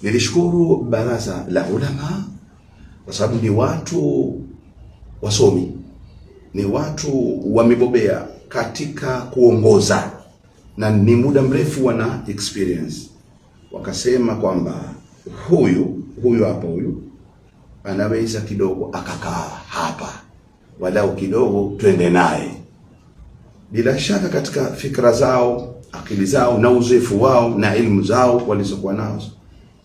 Nilishukuru baraza la ulama kwa sababu ni watu wasomi, ni watu wamebobea katika kuongoza na ni muda mrefu wana experience. Wakasema kwamba huyu hapa anaweza kidogo akakaa hapa, walau kidogo twende naye. Bila shaka katika fikra zao, akili zao na uzoefu wao na elimu zao walizokuwa nazo,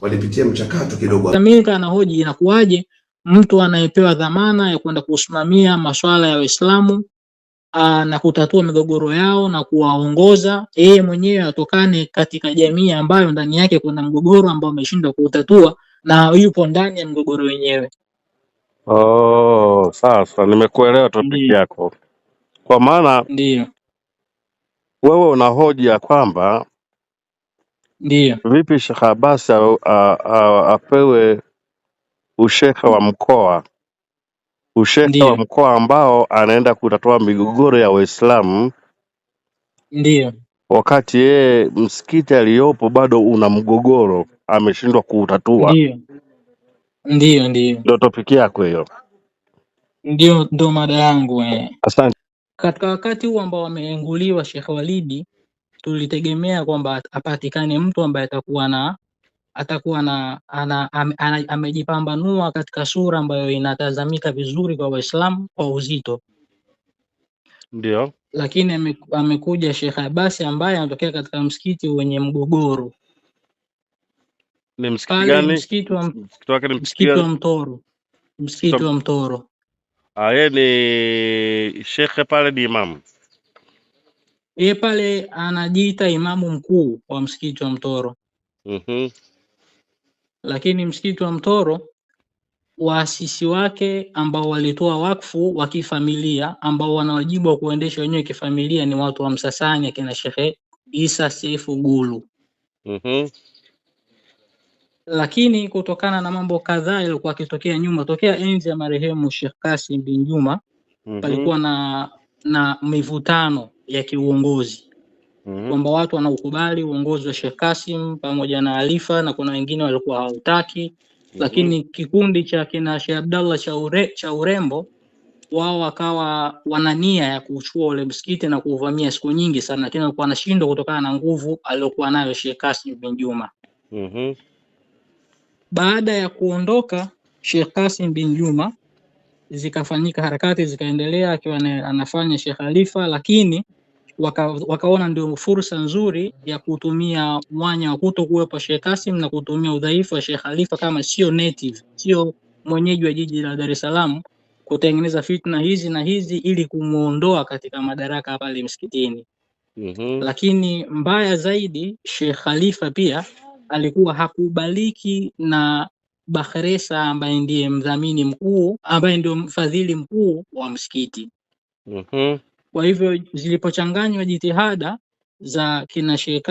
walipitia mchakato kidogo. Amerika anahoji inakuwaje mtu anayepewa dhamana ya kwenda kusimamia masuala ya Waislamu na kutatua migogoro yao na kuwaongoza, yeye mwenyewe atokane katika jamii ambayo ndani yake kuna mgogoro ambao ameshindwa kutatua na yupo ndani ya mgogoro wenyewe. Sasa nimekuelewa topic yako. Kwa maana ndio wewe unahoji ya kwamba vipi Sheikh Abbas apewe ushekha wa mkoa, wa mkoa ambao anaenda kutatua migogoro ya Waislamu, wakati yeye msikiti aliyopo bado una mgogoro, ameshindwa kuutatua. Ndio topic yako hiyo? Ndio mada yangu. Asante. Katika wakati huu ambao ameenguliwa Sheikh Walidi, tulitegemea kwamba apatikane mtu ambaye atakuwa amejipambanua katika sura ambayo inatazamika vizuri kwa Waislamu kwa uzito. Ndio. Lakini amekuja Sheikh Abbas ambaye anatokea katika msikiti wenye mgogoro. Ni msikiti gani? Msikiti wa Mtoro. Msikiti wa Mtoro. Yeye ni shekhe pale, ni imamu? Yeye pale anajiita imamu mkuu wa msikiti wa Mtoro. Lakini msikiti wa Mtoro, waasisi wake ambao walitoa wakfu wa kifamilia ambao wana wajibu wa kuendesha wenyewe kifamilia ni watu wa Msasani, akina Sheikh Isa Sefu Gulu. Lakini kutokana na mambo kadhaa yalikuwa yakitokea nyuma, tokea enzi ya marehemu Sheikh Kasim bin Juma, palikuwa na mivutano ya kiuongozi, kwamba watu wanaukubali uongozi wa Sheikh Kasim pamoja na Alifa na kuna wengine walikuwa hawataki. Lakini kikundi cha kina Sheikh Abdallah cha urembo, wao wakawa wana nia ya kuchukua ule msikiti na kuuvamia siku nyingi sana, lakini walikuwa wanashindwa kutokana na nguvu aliyokuwa nayo Sheikh Kasim bin Juma. Baada ya kuondoka Sheikh Kasim bin Juma, zikafanyika harakati zikaendelea, akiwa anafanya Sheikh Khalifa, lakini wakaona ndio fursa nzuri ya kutumia mwanya wa kutokuwepo Sheikh Kasim na kutumia udhaifu wa Sheikh Khalifa kama sio mwenyeji wa jiji la Dar es Salaam, kutengeneza fitna hizi na hizi ili kumuondoa katika madaraka pale msikitini. Lakini mbaya zaidi, Sheikh Khalifa pia alikuwa hakubaliki na Bakhresa ambaye ndiye mdhamini mkuu, ambaye ndio mfadhili mkuu wa msikiti. Kwa hivyo zilipochanganywa jitihada za kina Sheikh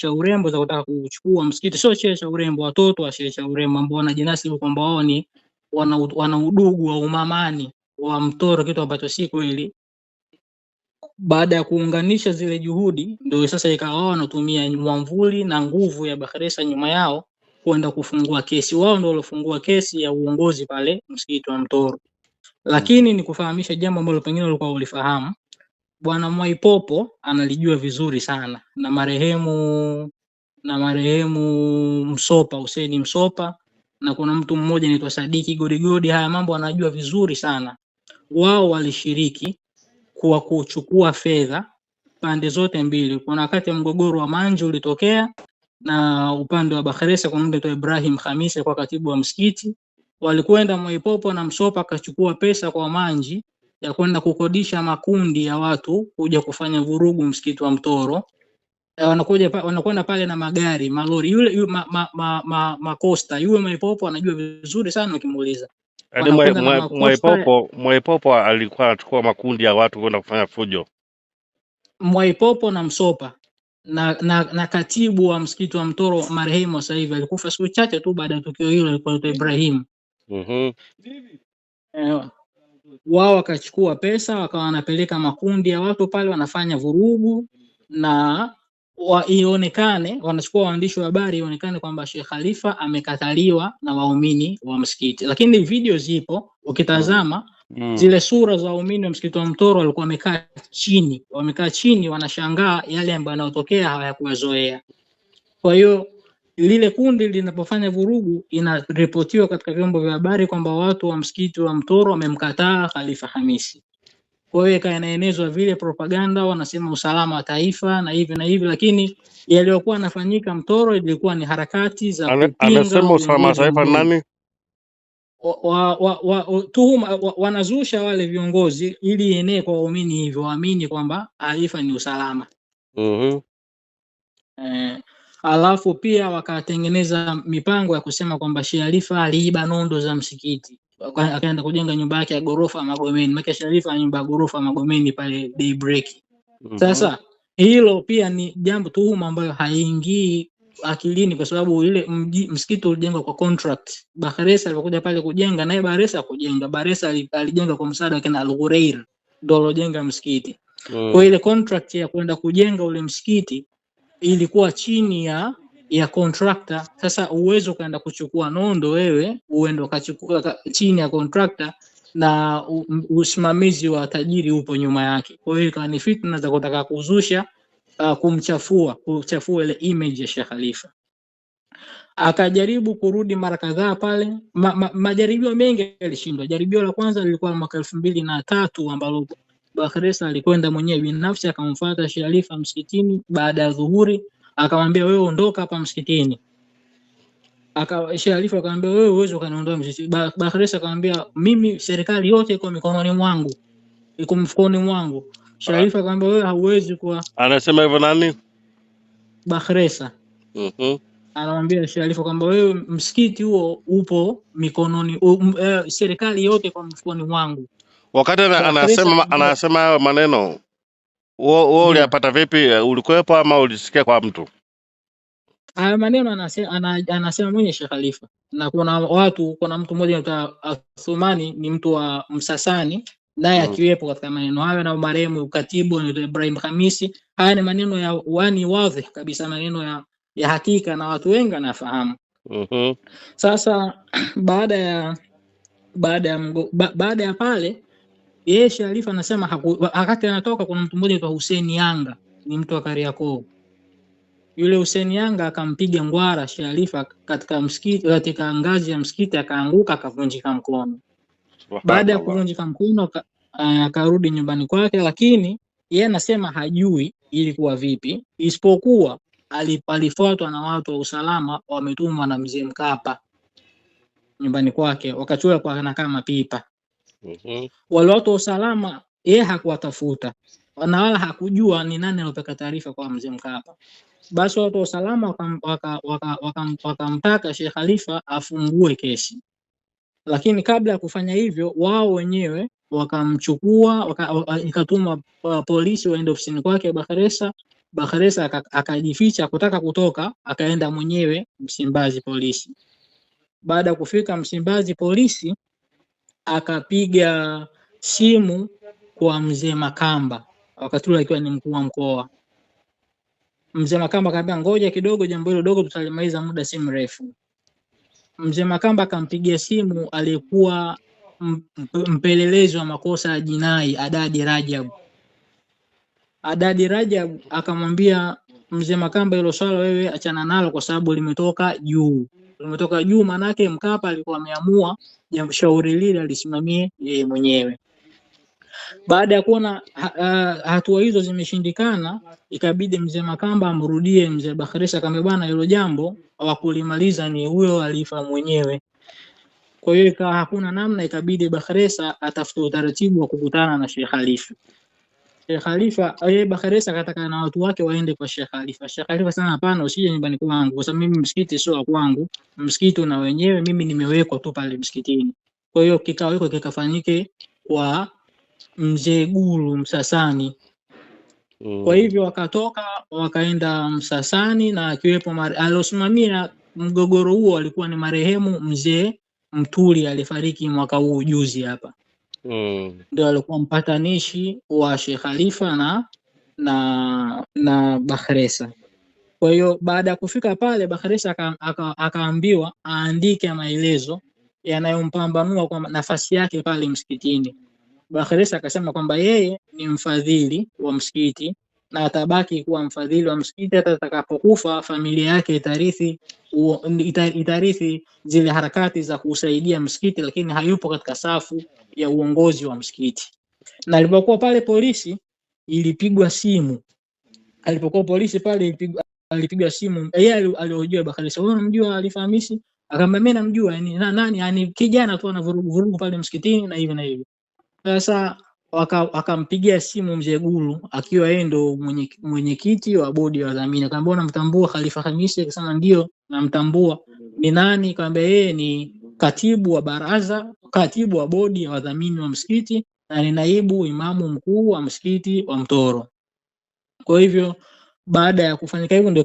cha urembo za kutaka kuchukua msikiti, sio Sheikh cha urembo, watoto wa Sheikh cha urembo ambao wanajinasibu kwamba wao ni wana udugu wa umamani wa Mtoro, kitu ambacho si kweli. Baada ya kuunganisha zile juhudi, ndio sasa ikawa wanatumia mwamvuli na nguvu ya Bakhresa nyuma yao kwenda kufungua kesi. Wao ndio walofungua kesi ya uongozi pale msikiti wa Mtoro. Lakini ni kufahamisha jambo ambalo pengine walikuwa ulifahamu, Bwana Mwaipopo analijua vizuri sana, na marehemu Msopa, Hussein Msopa, na kuna mtu mmoja anaitwa Sadiki Godigodi, haya mambo anajua vizuri sana. Wao walishiriki kwa kuchukua fedha pande zote mbili. Kuna wakati mgogoro wa Manji ulitokea na upande wa Bakhresa kwa mtu Ibrahim Khamisi kwa katibu wa msikiti, walikwenda Mwaipopo na Msopa akachukua pesa kwa Manji ya kwenda kukodisha makundi ya watu kuja kufanya vurugu msikiti wa Mtoro. Wanakwenda pale na magari, malori, yule makosta, yule Mwaipopo anajua vizuri sana ukimuuliza. Mwaipopo alikuwa anachukua makundi ya watu kwenda kufanya fujo. Mwaipopo na Msopa na katibu wa msikiti wa Mtoro marehemu sasa hivi, alikufa siku chache tu baada ya tukio hilo, alikuwa Ibrahim. Wao wakachukua pesa wakawa wanapeleka makundi ya watu pale wanafanya vurugu, na ionekane, wanachukua waandishi wa habari ionekane kwamba Sheikh Khalifa amekataliwa na waumini wa msikiti, lakini video zipo ukitazama zile sura za waumini wa msikiti wa Mtoro walikuwa wamekaa chini wanashangaa yale ambayo yanayotokea hawayakuwazoea. Kwa hiyo lile kundi linapofanya vurugu inaripotiwa katika vyombo vya habari kwamba watu wa msikiti wa Mtoro wamemkataa Khalifa Hamisi. Kwa hiyo ikaenezwa vile propaganda, wanasema usalama wa taifa na hivi, lakini yaliyokuwa yanafanyika Mtoro ilikuwa ni harakati za kupinga. Anasema usalama wa taifa nani? Tuhuma wanazusha wale viongozi ili ienee kwa waumini hivyo waamini kwamba Khalifa ni usalama. Alafu pia wakatengeneza mipango ya kusema kwamba Sheikh Khalifa aliiba nondo za msikiti, akaenda kujenga nyumba yake ya gorofa Magomeni. Maana Sheikh Khalifa nyumba ya gorofa Magomeni pale Daybreak. Sasa hilo pia ni jambo tuhuma ambayo haingii akilini, kwa sababu ile msikiti ulijengwa kwa contract. Bakhresa alipokuja pale kujenga, naye Bakhresa kujenga, Bakhresa alijenga kwa msaada wa kina Al-Ghurair ndio alijenga msikiti. Kwa ile contract ya kwenda kujenga ule msikiti ilikuwa chini ya contractor. Sasa uwezo kaenda kuchukua nondo wewe uende ukachukua chini ya contractor, na usimamizi wa tajiri upo nyuma yake. Kwa hiyo kama ni fitna za kutaka kuzusha kuchafua ile image ya Sheikh Khalifa. Akajaribu kurudi mara kadhaa pale, majaribio mengi yalishindwa. Jaribio la kwanza lilikuwa mwaka 2003 ambalo Bakhresa alikwenda mwenyewe binafsi akamfuata Sheikh Khalifa msikitini baada ya dhuhuri, akamwambia wewe ondoka hapa msikitini. Sheikh Khalifa akamwambia wewe uwezo kaniondoa msikitini. Bakhresa akamwambia mimi serikali yote iko mikononi mwangu, iko mfukoni mwangu. Sheikh Khalifa akamwambia wewe hauwezi kuwa. Anasema hivyo nani? Bakhresa. Anamwambia Sheikh Khalifa kwamba wewe msikiti huo upo mikononi, serikali yote kwa mfukoni mwangu. Wakati anasema hayo maneno, wewe uliyapata vipi? Ulikuwepo ama ulisikia kwa mtu? Haya maneno anasema mwenye Sheikh Khalifa, na kuna mtu mmoja anaitwa Athumani, ni mtu wa Msasani, naye akiwepo katika maneno hayo, na marehemu katibu anaitwa Ibrahim Hamisi. Haya ni maneno ya wani wazi kabisa, maneno ya hakika na watu wengi wanafahamu. Sasa baada ya pale yeye Sheikh Khalifa anasema wakati anatoka kuna mtu mmoja anaitwa Hussein Yanga, ni mtu wa Kariakoo. Yule Hussein Yanga akampiga ngwara Sheikh Khalifa katika msikiti, katika ngazi ya msikiti, akaanguka akavunjika mkono. Baada ya kuvunjika mkono akarudi nyumbani kwake, lakini yeye anasema hajui ilikuwa vipi, isipokuwa alifuatwa na watu wa usalama wametumwa na Mzee Mkapa nyumbani kwake, wakachukua kwa kama pipa. Wale watu wa usalama yeye hakuwatafuta na wala hakujua ni nani aliyopeka taarifa kwa Mzee Mkapa. Basi watu wa usalama wakamtaka Sheikh Khalifa afungue kesi, lakini kabla ya kufanya hivyo wao wenyewe wakamchukua, ikatuma polisi waende ofisini kwake Bakhresa. Bakhresa akajificha kutaka kutoka, akaenda mwenyewe Msimbazi polisi. Baada ya kufika Msimbazi polisi akapiga simu kwa Mzee Makamba, wakati ule akiwa ni mkuu wa mkoa. Mzee Makamba akamwambia ngoja kidogo, jambo hilo dogo tutalimaliza muda si mrefu. Mzee Makamba akampigia simu aliyekuwa mpelelezi wa makosa ya jinai Adadi Rajab. Adadi Rajab akamwambia Mzee Makamba, hilo swala wewe achana nalo kwa sababu limetoka juu. Limetoka juu manake Mkapa alikuwa ameamua jambo shauri lile alisimamie yeye mwenyewe. Baada ya kuona hatua hizo zimeshindikana, ikabidi Mzee Makamba amrudie Mzee Bakhresa, kama bwana hilo jambo hawakulimaliza ni huyo Khalifa mwenyewe. Kwa hiyo ikawa hakuna namna, ikabidi Bakhresa atafute utaratibu wa kukutana na Sheikh Khalifa. Sheikh Khalifa Bakhresa akataka na watu wake waende kwa Sheikh Khalifa. Sheikh Khalifa sana, hapana, usije nyumbani kwangu kwa sababu mimi msikiti sio kwangu, msikiti na wenyewe, mimi nimewekwa tu pale msikitini. Kwa hiyo kikao hiko kikafanyike kwa Mzee Gulu Msasani. Kwa hivyo wakatoka wakaenda Msasani, na akiwepo alosimamia mgogoro huo alikuwa ni marehemu Mzee Mtuli, alifariki mwaka huu juzi hapa. Ndio alikuwa mpatanishi wa Sheikh Khalifa na Bakhresa. Kwa hiyo baada ya kufika pale, Bakhresa akaambiwa aandike maelezo yanayompambanua kwa nafasi yake pale msikitini. Bakhresa akasema kwamba yeye ni mfadhili wa msikiti na atabaki kuwa mfadhili wa msikiti hata atakapokufa. Familia yake itarithi zile harakati za kusaidia msikiti, lakini hayupo katika safu ya uongozi wa msikiti. Na alipokuwa pale polisi ilipigwa simu, alipokuwa polisi pale alipigwa simu, yeye aliojua Bakhresa, wewe unamjua Khalifa Hamisi? Akamwambia mimi namjua, yani nani, yani kijana tu ana vurugu pale msikitini na hivi na hivi. Sasa wakampigia simu mzee Gulu akiwa yeye ndo mwenyekiti wa bodi ya wadhamini. Akamwambia unamtambua Khalifa Hamisi? Akasema ndio namtambua. Ni nani? Akamwambia yeye ni katibu wa baraza, katibu wa bodi ya wadhamini wa msikiti na ni naibu imamu mkuu wa msikiti wa Mtoro. Kwa hivyo baada ya kufanyika hivyo ndio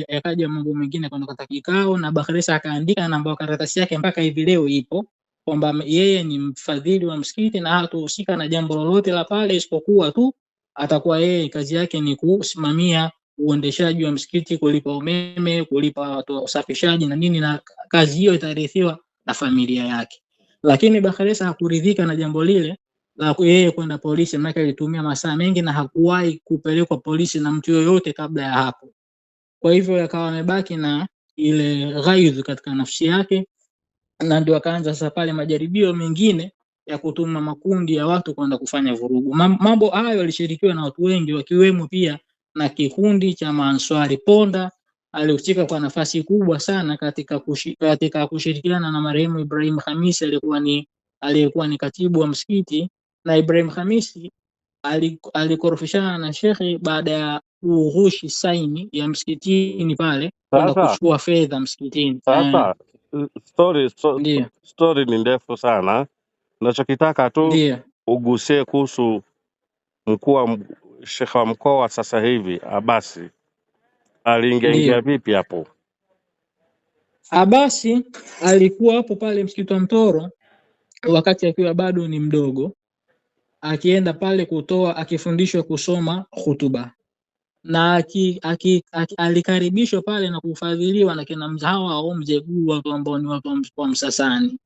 yakaja mambo mengine kwenda katika kikao, na Bakhresa akaandika namba karatasi yake mpaka hivi leo ipo kwamba yeye ni mfadhili wa msikiti na hatohusika na jambo lolote la pale, isipokuwa tu atakuwa yeye kazi yake ni kusimamia uendeshaji wa msikiti, kulipa umeme, kulipa usafishaji na nini, na kazi hiyo itarithiwa na familia yake. Lakini Bakhresa hakuridhika na jambo lile la yeye kwenda polisi, maana alitumia masaa mengi na hakuwahi kupelekwa polisi na mtu yoyote kabla ya hapo. Kwa hivyo yakawa amebaki na ile ghaidh katika nafsi yake, na ndio akaanza sasa pale majaribio mengine ya kutuma makundi ya watu kwenda kufanya vurugu. Mambo hayo yalishirikiwa na watu wengi, wakiwemo pia na kikundi cha Maanswari. Ponda alihusika kwa nafasi kubwa sana katika kushirikiana na marehemu Ibrahim Khamisi aliyekuwa ni katibu wa msikiti, na Ibrahim Khamisi alikorofishana na shekhi baada ya ughushi saini ya msikitini pale kwenda kuchukua fedha msikitini. Sasa story ni ndefu sana. Nachokitaka tu ugusie kuhusu mkuu wa shekhi wa mkoa sasa hivi Abasi. Aliingia vipi hapo? Abasi alikuwa hapo pale msikiti wa Mtoro wakati akiwa bado ni mdogo, akienda pale akifundishwa kusoma hutuba, na alikaribishwa pale na kufadhiliwa na kina Mzahawa au Mzee Gulu, watu ambao ni watu wa Msasani.